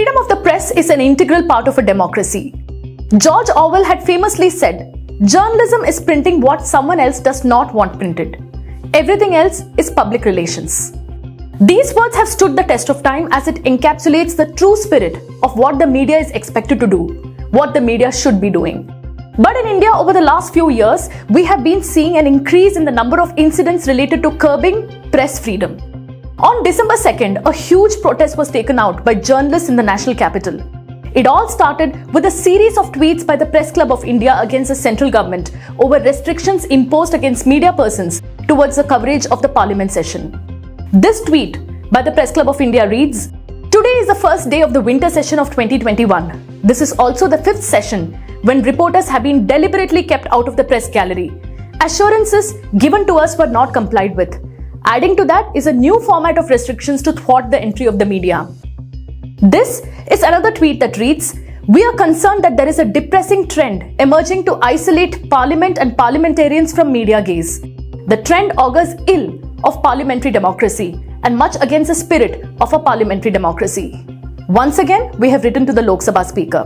Freedom of the press is an integral part of a democracy. George Orwell had famously said, "Journalism is printing what someone else does not want printed. Everything else is public relations." These words have stood the test of time as it encapsulates the true spirit of what the media is expected to do, what the media should be doing. But in India, over the last few years, we have been seeing an increase in the number of incidents related to curbing press freedom. On December 2nd, a huge protest was taken out by journalists in the national capital. It all started with a series of tweets by the Press Club of India against the central government over restrictions imposed against media persons towards the coverage of the parliament session. This tweet by the Press Club of India reads, "Today is the first day of the winter session of 2021. This is also the fifth session when reporters have been deliberately kept out of the press gallery. Assurances given to us were not complied with. Adding to that is a new format of restrictions to thwart the entry of the media." This is another tweet that reads, "We are concerned that there is a depressing trend emerging to isolate parliament and parliamentarians from media gaze. The trend augurs ill of parliamentary democracy and much against the spirit of a parliamentary democracy." Once again, we have written to the Lok Sabha Speaker.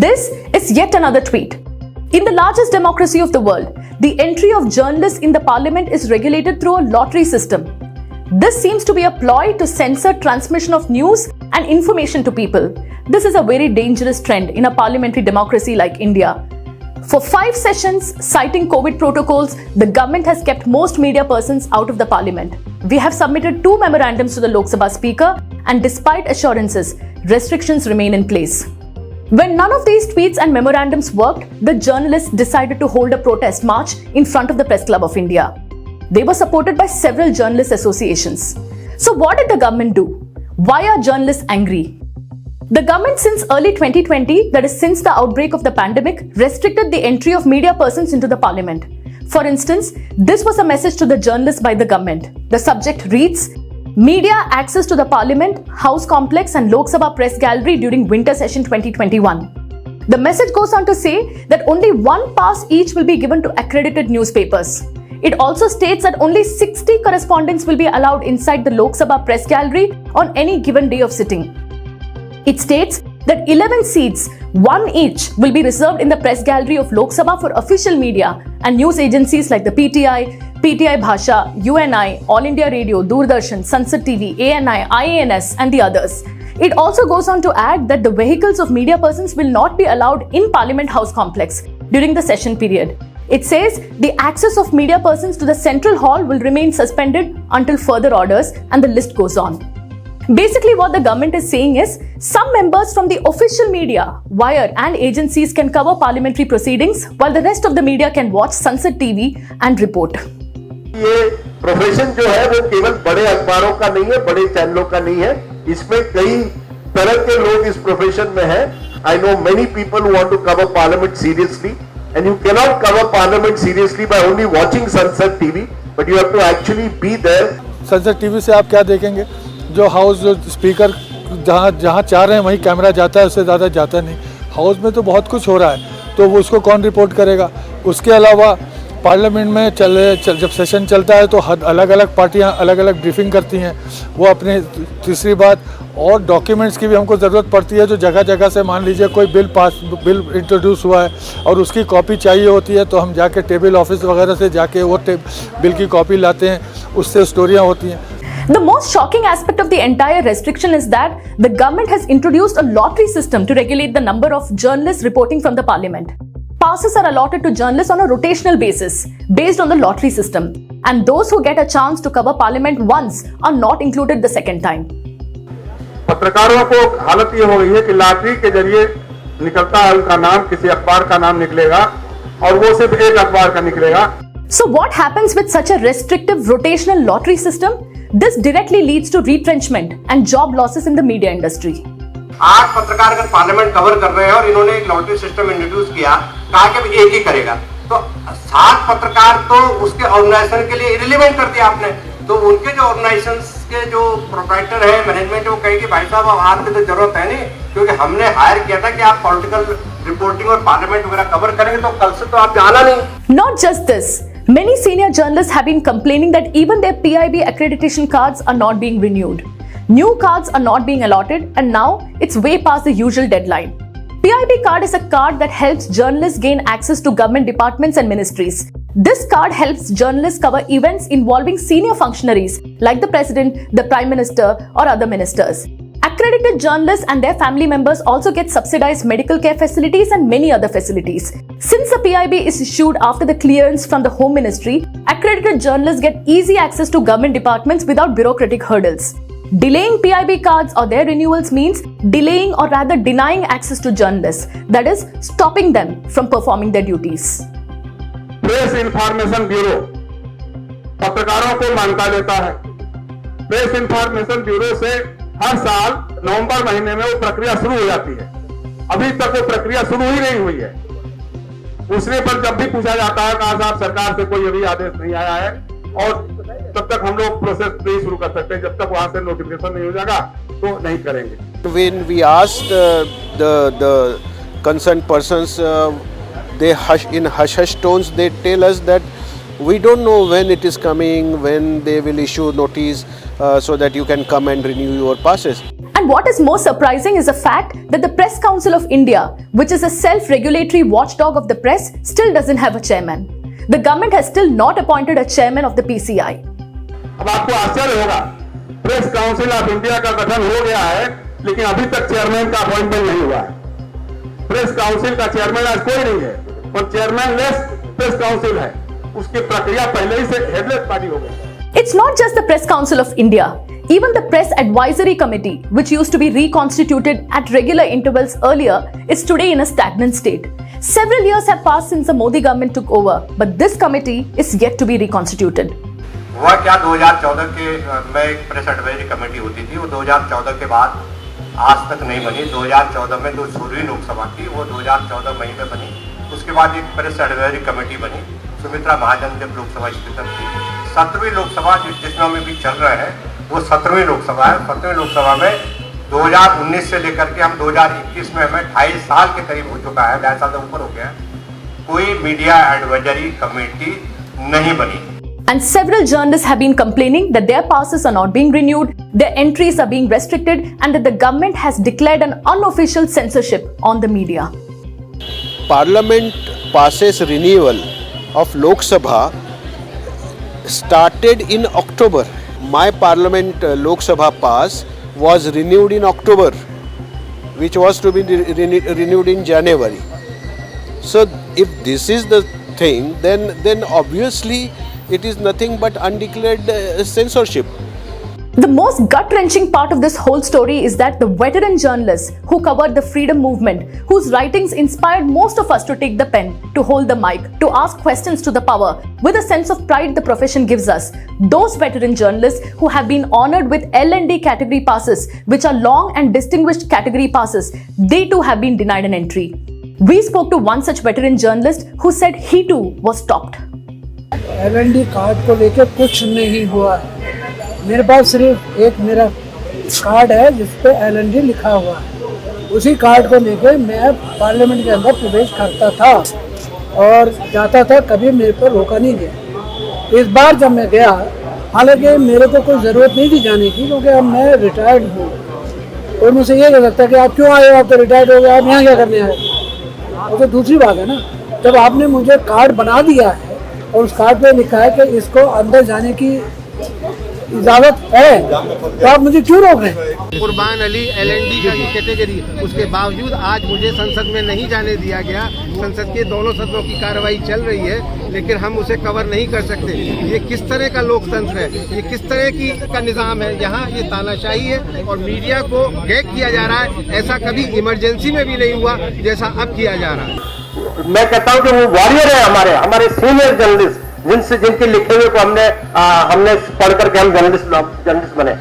This is yet another tweet. In the largest democracy of the world, the entry of journalists in the parliament is regulated through a lottery system. This seems to be a ploy to censor transmission of news and information to people. This is a very dangerous trend in a parliamentary democracy like India. For 5 sessions, citing COVID protocols, the government has kept most media persons out of the parliament. We have submitted 2 memorandums to the Lok Sabha Speaker, and despite assurances, restrictions remain in place. When none of these tweets and memorandums worked, the journalists decided to hold a protest march in front of the Press Club of India. They were supported by several journalist associations. So what did the government do? Why are journalists angry? The government since early 2020, that is since the outbreak of the pandemic, restricted the entry of media persons into the parliament. For instance, this was a message to the journalists by the government. The subject reads, "Media access to the Parliament, House Complex and Lok Sabha Press Gallery during Winter Session 2021. The message goes on to say that only 1 pass each will be given to accredited newspapers. It also states that only 60 correspondents will be allowed inside the Lok Sabha Press Gallery on any given day of sitting. It states that 11 seats, 1 each, will be reserved in the Press Gallery of Lok Sabha for official media and news agencies like the PTI Bhasha, UNI, All India Radio, Doordarshan, Sansad TV, ANI, IANS and the others. It also goes on to add that the vehicles of media persons will not be allowed in Parliament House Complex during the session period. It says the access of media persons to the Central Hall will remain suspended until further orders, and the list goes on. Basically, what the government is saying is some members from the official media, wire and agencies can cover parliamentary proceedings while the rest of the media can watch Sansad TV and report. ये profession जो है वो केवल बड़े अखबारों का नहीं है, बड़े चैनलों का नहीं है. इसमें कई तरह के लोग इस प्रोफेशन में हैं. I know many people who want to cover parliament seriously, and you cannot cover parliament seriously by only watching Sansad TV, but you have to actually be there. संसद टीवी से आप क्या देखेंगे? जो हाउस जो speaker जहाँ चाह रहे हैं वहीं कैमरा जाता है, उससे ज़्यादा जाता नहीं. हाउस में तो बहुत कुछ हो रहा है, तो वो उसको कौन रिपोर्ट करेगा? उसके अलावा पार्लियामेंट में जब सेशन चलता है तो अलग अलग पार्टियां अलग अलग ब्रीफिंग करती हैं. वो अपने तीसरी बात, और डॉक्यूमेंट्स की भी हमको ज़रूरत पड़ती है. जो जगह जगह से मान लीजिए कोई बिल इंट्रोड्यूस हुआ है और उसकी कॉपी चाहिए होती है, तो हम जाके टेबल ऑफिस वगैरह से जाके वो बिल की कॉपी लाते हैं, उससे स्टोरियाँ होती हैं. The most shocking aspect of the entire restriction is that the government has introduced a lottery system to regulate the number of journalists reporting from the parliament. Passes are allotted to journalists on a rotational basis based on the lottery system, and those who get a chance to cover parliament once are not included the second time. पत्रकारों को हालत ये हो गई है कि lottery के जरिए निकलता है उनका नाम, किसी अखबार का नाम निकलेगा और वो सिर्फ एक अखबार का निकलेगा. So what happens with such a restrictive rotational lottery system? This directly leads to retrenchment and job losses in the media industry. 8 पत्रकार अगर पार्लियामेंट कवर कर रहे हैं और इन्होंने एक लॉटरी सिस्टम इंट्रोड्यूस किया, कहा कि अब एक ही करेगा, तो 7 पत्रकार तो उसके ऑर्गेनाइजेशन के लिए इरिलेवेंट कर दिया आपने. तो उनके जो ऑर्गेनाइजेशंस के जो प्रोप्राइटर है, मैनेजमेंट, वो कहेगी भाई साहब अब आपकी तो जरूरत है नहीं, क्योंकि हमने हायर किया था कि आप पॉलिटिकल रिपोर्टिंग और पार्लियामेंट वगैरह कवर करेंगे, तो कल से तो आप जाना नहीं. Not just this. Many senior journalists have been complaining that even their PIB accreditation cards are not being renewed. New cards are not being allotted, and now it's way past the usual deadline. PIB card is a card that helps journalists gain access to government departments and ministries. This card helps journalists cover events involving senior functionaries like the president, the prime minister, or other ministers. Accredited journalists and their family members also get subsidized medical care facilities and many other facilities. Since the PIB is issued after the clearance from the Home Ministry, accredited journalists get easy access to government departments without bureaucratic hurdles. Delaying PIB cards or their renewals means delaying or rather denying access to journalists, that is, stopping them from performing their duties. Press information bureau पत्रकारों को मान्यता देता है। Press information bureau से हर साल नवंबर महीने में वो प्रक्रिया शुरू हो जाती है। अभी तक वो प्रक्रिया शुरू ही नहीं हुई है। उसने पर जब भी पूछा जाता है कहा साहब सरकार से कोई अभी आदेश नहीं आया है और तब तक हम लोग प्रोसेस नहीं शुरू कर सकते, जब तक वहां से नोटिफिकेशन नहीं हो जाएगा तो नहीं करेंगे। When we asked the concerned persons, they in hush tones they tell us that we don't know when it is coming, when they will issue notice so that you can come and renew your passes. And what is more surprising is the fact that the Press Council of India, which is a self-regulatory watchdog of the press, still doesn't have a chairman. The government has still not appointed a chairman of the PCI. अब आपको आश्चर्य होगा, press council of India का गठन हो गया है लेकिन अभी तक चेयरमैन का अपॉइंटमेंट नहीं हुआ है। प्रेस काउंसिल का चेयरमैन आज कोई नहीं है और चेयरमैन लेस प्रेस काउंसिल है, उसकी प्रक्रिया पहले ही से हेडलेस पार्टी हो गई। It's not just the Press Council of India. Even the Press Advisory Committee, which used to be reconstituted at regular intervals earlier, is today in a stagnant state. Several years have passed since the Modi government took over, but this committee is yet to be reconstituted. हुआ क्या 2014 के में एक press advisory committee होती थी, वो 2014 के बाद आज तक नहीं बनी। 2014 में जो 16वीं लोकसभा थी वो 2014 मई में बनी। उसके बाद एक प्रेस एडवाइजरी कमेटी बनी, सुमित्रा महाजन जब लोकसभा स्पीकर थी। 17वीं लोकसभा जिसमें में भी चल रहे हैं वो 17वीं लोकसभा है। 17वीं लोकसभा में 2019 से लेकर के हम 2021 में हमें 2.5 साल के करीब हो चुका है, 2.5 साल से ऊपर हो गया है, कोई मीडिया एडवाइजरी कमेटी नहीं बनी। And several journalists have been complaining that their passes are not being renewed, their entries are being restricted, and that the government has declared an unofficial censorship on the media. Parliament passes renewal of Lok Sabha started in October. My Parliament Lok Sabha pass was renewed in October, which was to be renewed in January. So if this is the thing, then obviously it is nothing but undeclared censorship. The most gut-wrenching part of this whole story is that the veteran journalists who covered the freedom movement, whose writings inspired most of us to take the pen, to hold the mic, to ask questions to the power, with a sense of pride the profession gives us, those veteran journalists who have been honored with L&D category passes, which are long and distinguished category passes, they too have been denied an entry. We spoke to one such veteran journalist who said he too was stopped. L&D card को लेकर कुछ नहीं हुआ है। मेरे पास सिर्फ एक मेरा कार्ड है जिस पे L&D लिखा हुआ है। उसी कार्ड को लेकर मैं पार्लियामेंट के अंदर प्रवेश करता था और जाता था, कभी मेरे पर रोका नहीं गया। इस बार जब मैं गया, हालांकि मेरे को कोई ज़रूरत नहीं थी जाने की क्योंकि अब मैं रिटायर्ड हूँ और मुझे ये कह सकता है कि आप क्यों आए हो, आप तो रिटायर्ड हो गए, आप यहाँ क्या करने आए। और तो दूसरी बात है ना, जब आपने मुझे कार्ड बना दिया है और उस कार्ड पे लिखा है कि इसको अंदर जाने की इजाजत है, तो आप मुझे क्यों रोक रहे हैं। कुर्बान अली L&D का कैटेगरी, उसके बावजूद आज मुझे संसद में नहीं जाने दिया गया। संसद के दोनों सदनों की कार्रवाई चल रही है लेकिन हम उसे कवर नहीं कर सकते। ये किस तरह का लोकतंत्र है, ये किस तरह की का निज़ाम है। यहाँ ये तानाशाही है और मीडिया को गैग किया जा रहा है। ऐसा कभी इमरजेंसी में भी नहीं हुआ जैसा अब किया जा रहा है। मैं कहता हूं कि वो वॉरियर है हमारे सीनियर जर्नलिस्ट, जिनके लिखे हुए को हमने पढ़ करके हम जर्नलिस्ट बने।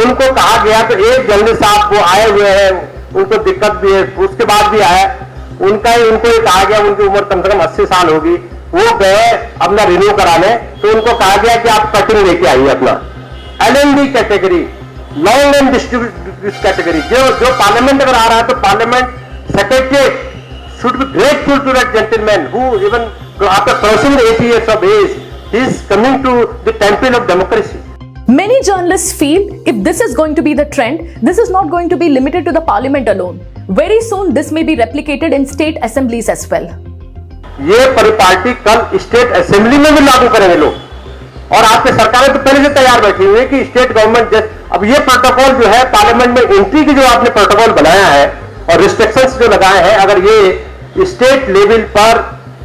उनको कहा गया तो एक जर्नलिस्ट साहब वो आए हुए हैं, उनको दिक्कत भी है, उसके बाद भी आया, उनको ये कहा गया, उनकी उम्र कम से कम 80 साल होगी, वो गए अपना रिन्यू कराने, तो उनको कहा गया कि आप कटिंग लेके आइए अपना। L&D category, long and distribute category, जो पार्लियामेंट अगर आ रहा है तो parliament secretary should be grateful to that gentleman who even after crossing the 80 years of age, he is coming to the temple of democracy. Many journalists feel if this is going to be the trend, this is not going to be limited to the parliament alone. Very soon this may be replicated in state assemblies as well. ये परिपाटी कल state assembly में भी लागू करेंगे लोग, और आपके सरकारें तो पहले से तैयार बैठी हुई है कि स्टेट गवर्नमेंट अब ये प्रोटोकॉल जो है पार्लियामेंट में एंट्री की जो आपने प्रोटोकॉल बनाया है और रिस्ट्रिक्शंस जो लगाए हैं, अगर ये स्टेट लेवल पर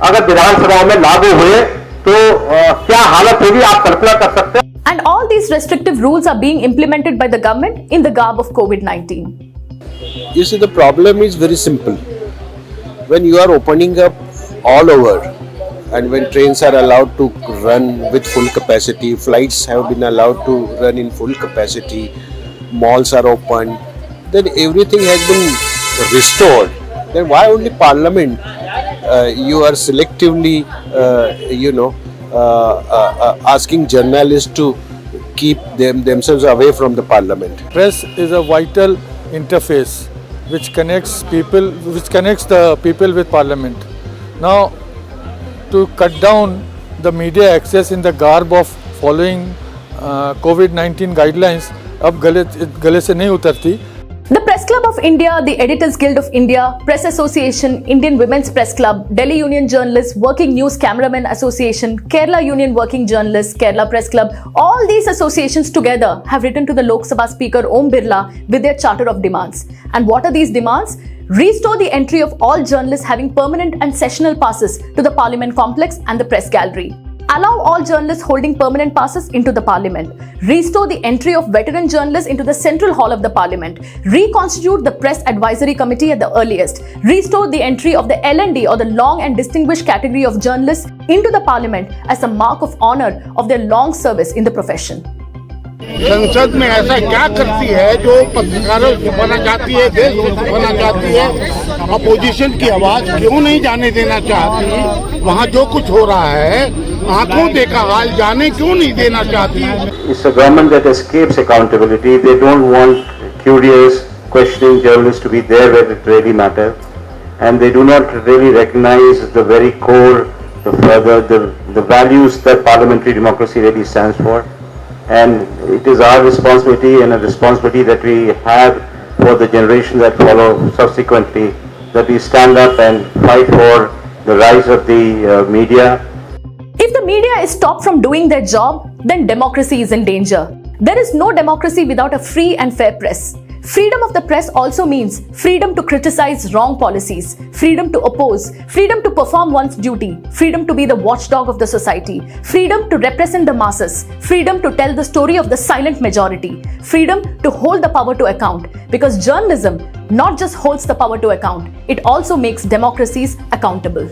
अगर विधानसभाओं में लागू हुए तो क्या हालत होगी आप कल्पना कर सकते हैं. And all these restrictive rules are being implemented by the government in the garb of COVID-19. You see, the problem is very simple. When you are opening up all over, and when trains are allowed to run with full capacity, flights have been allowed to run in full capacity, malls are open, then everything has been restored. Then why only Parliament? You are selectively, asking journalists to keep themselves away from the Parliament. Press is a vital interface which connects the people with Parliament. Now, to cut down the media access in the garb of following COVID-19 guidelines, अब गले से नहीं उतरती. The Press Club of India, the Editors Guild of India, Press Association, Indian Women's Press Club, Delhi Union Journalists, Working News Cameramen Association, Kerala Union Working Journalists, Kerala Press Club, all these associations together have written to the Lok Sabha Speaker Om Birla with their charter of demands. And what are these demands? Restore the entry of all journalists having permanent and sessional passes to the Parliament complex and the press gallery. Allow all journalists holding permanent passes into the Parliament. Restore the entry of veteran journalists into the Central Hall of the Parliament. Reconstitute the Press Advisory Committee at the earliest. Restore the entry of the L&D or the Long and Distinguished category of journalists into the Parliament as a mark of honor of their long service in the profession. संसद में ऐसा क्या करती है जो पत्रकारों को छुपाना चाहती है, देश को छुपाना चाहती है, अपोजिशन की आवाज क्यों नहीं जाने देना चाहती, वहाँ जो कुछ हो रहा है आंखों देखा हाल जाने क्यों नहीं देना चाहती. It's a government that escapes accountability. They don't want curious, questioning journalists to be there where it really matters, and they do not really recognize the very core, the values that parliamentary democracy really stands for. And it is our responsibility and a responsibility that we have for the generations that follow subsequently, that we stand up and fight for the rights of the media. If the media is stopped from doing their job, then democracy is in danger. There is no democracy without a free and fair press. Freedom of the press also means freedom to criticize wrong policies, freedom to oppose, freedom to perform one's duty, freedom to be the watchdog of the society, freedom to represent the masses, freedom to tell the story of the silent majority, freedom to hold the power to account. Because journalism not just holds the power to account, it also makes democracies accountable.